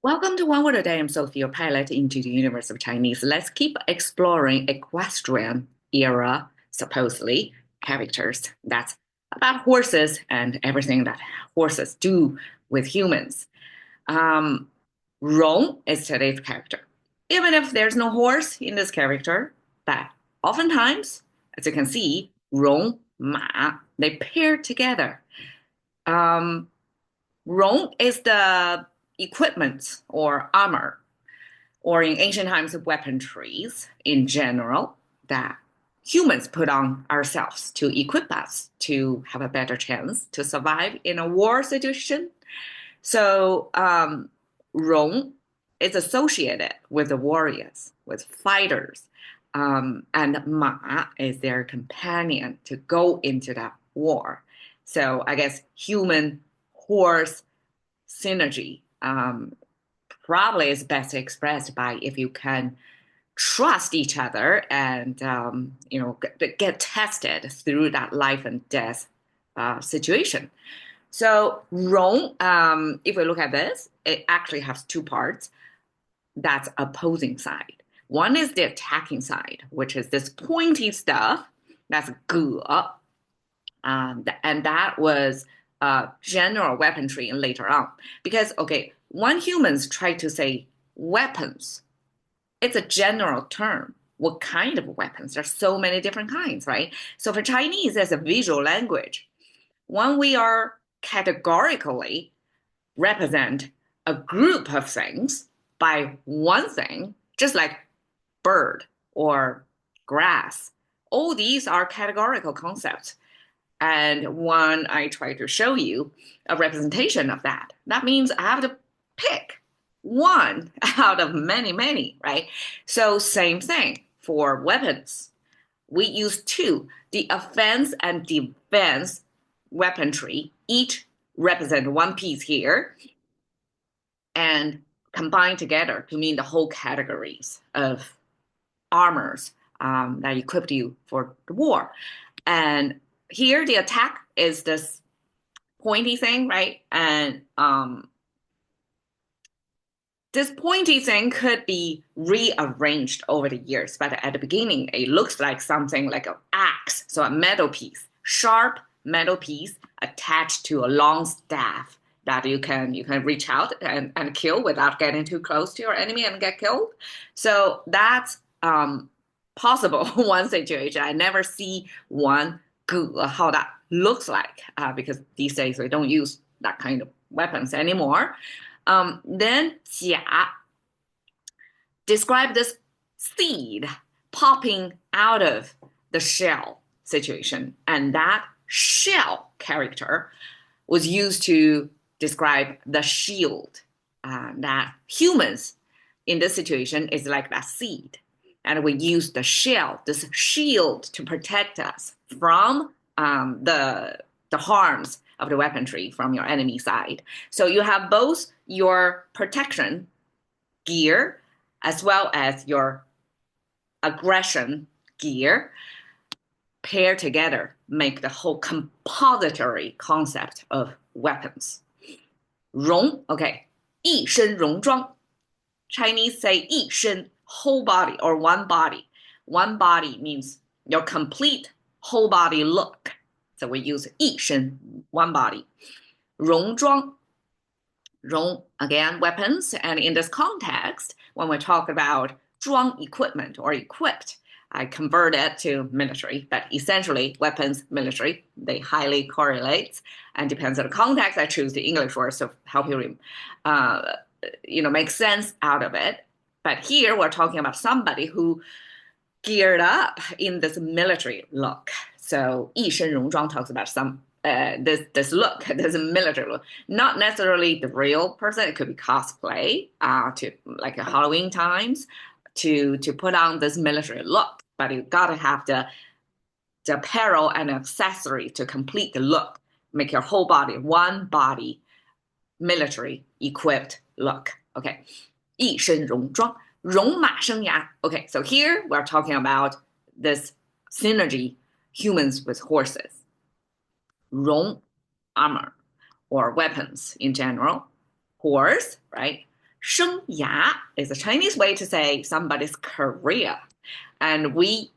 Welcome to One Word a Day. I'm Sophie, your pilot into the universe of Chinese. Let's keep exploring equestrian era, supposedly, characters. That's about horses and everything that horses do with humans. Um, Rong is today's character. Even if there's no horse in this character, but oftentimes, as you can see, Rong, Ma, they pair together. Um, Rong is the equipment or armor, or in ancient times, weaponries in general that humans put on ourselves to equip us to have a better chance to survive in a war situation. So, Rong is associated with the warriors, with fighters, and Ma is their companion to go into that war. So, I guess human horse synergy probably is best expressed by if you can trust each other and get tested through that life and death situation. So Rome, if we look at this, it actually has two parts. That's opposing side. One is the attacking side, which is this pointy stuff. That's ge, and that was general weaponry later on. Because, okay, when humans try to say weapons, it's a general term. What kind of weapons? There's so many different kinds, right? So for Chinese, as a visual language, when we are categorically represent a group of things by one thing, just like bird or grass, all these are categorical concepts. And when I try to show you a representation of that, that means I have to pick one out of many, many, right? So same thing for weapons. We use two, the offense and defense weaponry, each represent one piece here and combine together to mean the whole categories of armors that equipped you for the war. And here the attack is this pointy thing, right? And this pointy thing could be rearranged over the years, but at the beginning, it looks like something like an axe, so a metal piece, sharp metal piece attached to a long staff that you can reach out and kill without getting too close to your enemy and get killed. So that's possible one situation. I never see one how that looks like because these days we don't use that kind of weapons anymore. Then 甲 describe this seed popping out of the shell situation, and that shell character was used to describe the shield that humans in this situation is like that seed. And we use the shell, this shield, to protect us from the harms of the weaponry from your enemy side. So you have both your protection gear as well as your aggression gear paired together, make the whole compository concept of weapons. 容, okay, 一身戎装. Chinese say 一身, whole body or one body. One body means your complete whole body look. So we use 一身, one body. 戎装, 戎, again, weapons. And in this context, when we talk about 装 equipment or equipped, I convert it to military, but essentially weapons, military, they highly correlate. And depends on the context, I choose the English words to help you, make sense out of it. But here we're talking about somebody who geared up in this military look. So 一身戎装 talks about this look, this military look. Not necessarily the real person. It could be cosplay to like Halloween times to put on this military look. But you gotta have the apparel and accessory to complete the look. Make your whole body one body military equipped look. Okay. 一身戎装, 戎马生涯. Okay, so here we're talking about this synergy, humans with horses. 戎, armor or weapons in general. Horse, right? 生涯 is a Chinese way to say somebody's career. And we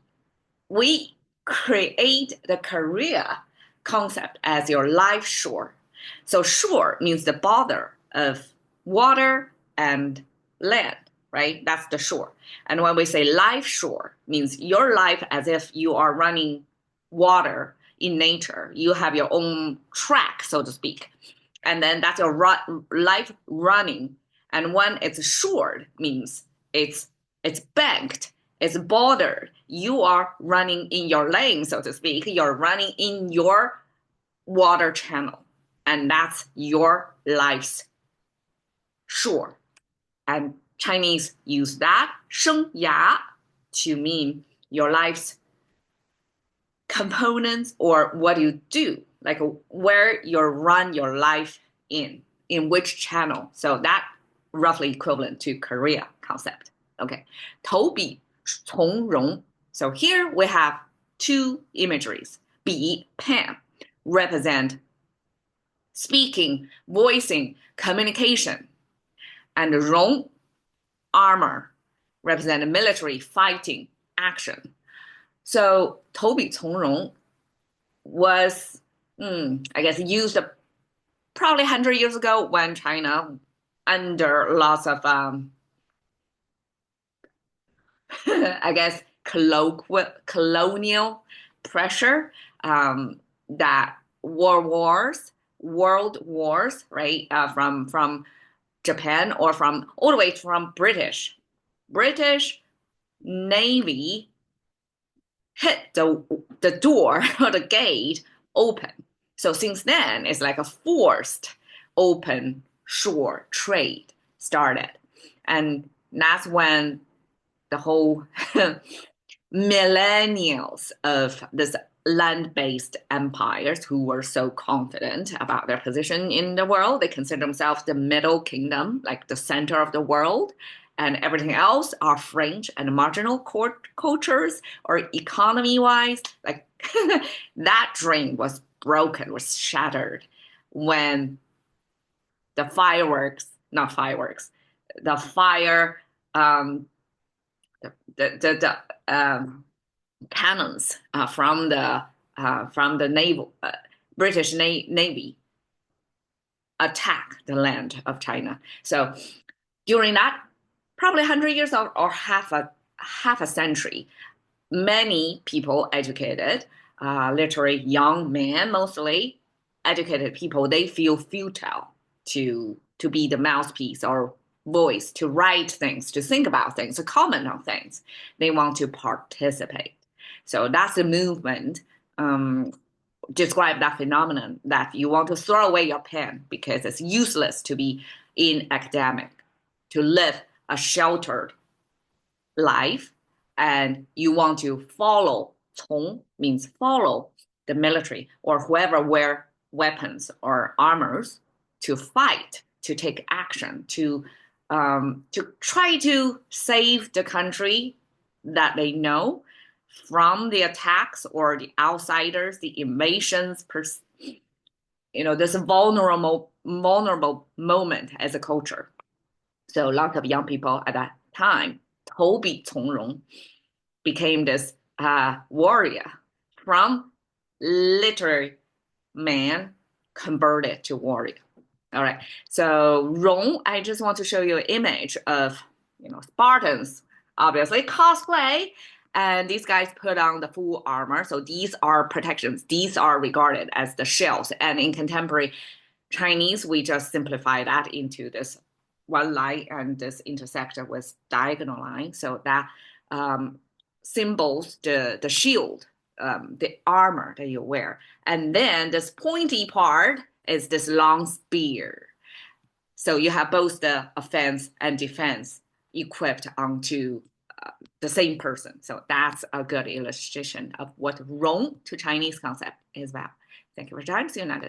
create the career concept as your life shore. So shore means the border of water and land, right? That's the shore. And when we say life shore, means your life as if you are running water in nature. You have your own track, so to speak. And then that's your life running. And when it's shored, means it's banked, it's bordered. You are running in your lane, so to speak. You're running in your water channel, and that's your life's shore. And Chinese use that 生涯 to mean your life's components or what you do, like where you run your life in which channel. So that roughly equivalent to Korea concept. Okay, 投笔从容. So here we have two imageries. 笔 pen represent speaking, voicing, communication, and 容 armor represent military, fighting, action. So 投笔从戎 was, I guess, used probably 100 years ago when China, under lots of, I guess, colonial pressure, that world wars, right, from Japan or from all the way from British Navy hit the door or the gate open. So since then, it's like a forced open shore trade started. And that's when the whole millennials of this land-based empires who were so confident about their position in the world, they consider themselves the middle kingdom, like the center of the world, and everything else are fringe and marginal cultures or economy-wise. Like that dream was broken, was shattered when the the fire, the cannons from the naval British Navy attack the land of China. So during that, probably 100 years or half a century, many people educated, literally young men mostly, educated people, they feel futile to be the mouthpiece or voice, to write things, to think about things, to comment on things. They want to participate. So that's a movement, describe that phenomenon that you want to throw away your pen because it's useless to be in academic, to live a sheltered life, and you want to follow. 从 means follow the military or whoever wear weapons or armors to fight, to take action, to try to save the country that they know from the attacks or the outsiders, the invasions, this vulnerable moment as a culture. So lots of young people at that time, 投笔从戎, became this warrior from literary man converted to warrior. All right. So 戎, I just want to show you an image of, Spartans, obviously cosplay, and these guys put on the full armor. So these are protections. These are regarded as the shields. And in contemporary Chinese, we just simplify that into this one line and this intersected with diagonal line. So that symbols the shield, the armor that you wear. And then this pointy part is this long spear. So you have both the offense and defense equipped onto the same person. So that's a good illustration of what 戎 to Chinese concept is about. Thank you for your time. See you next time.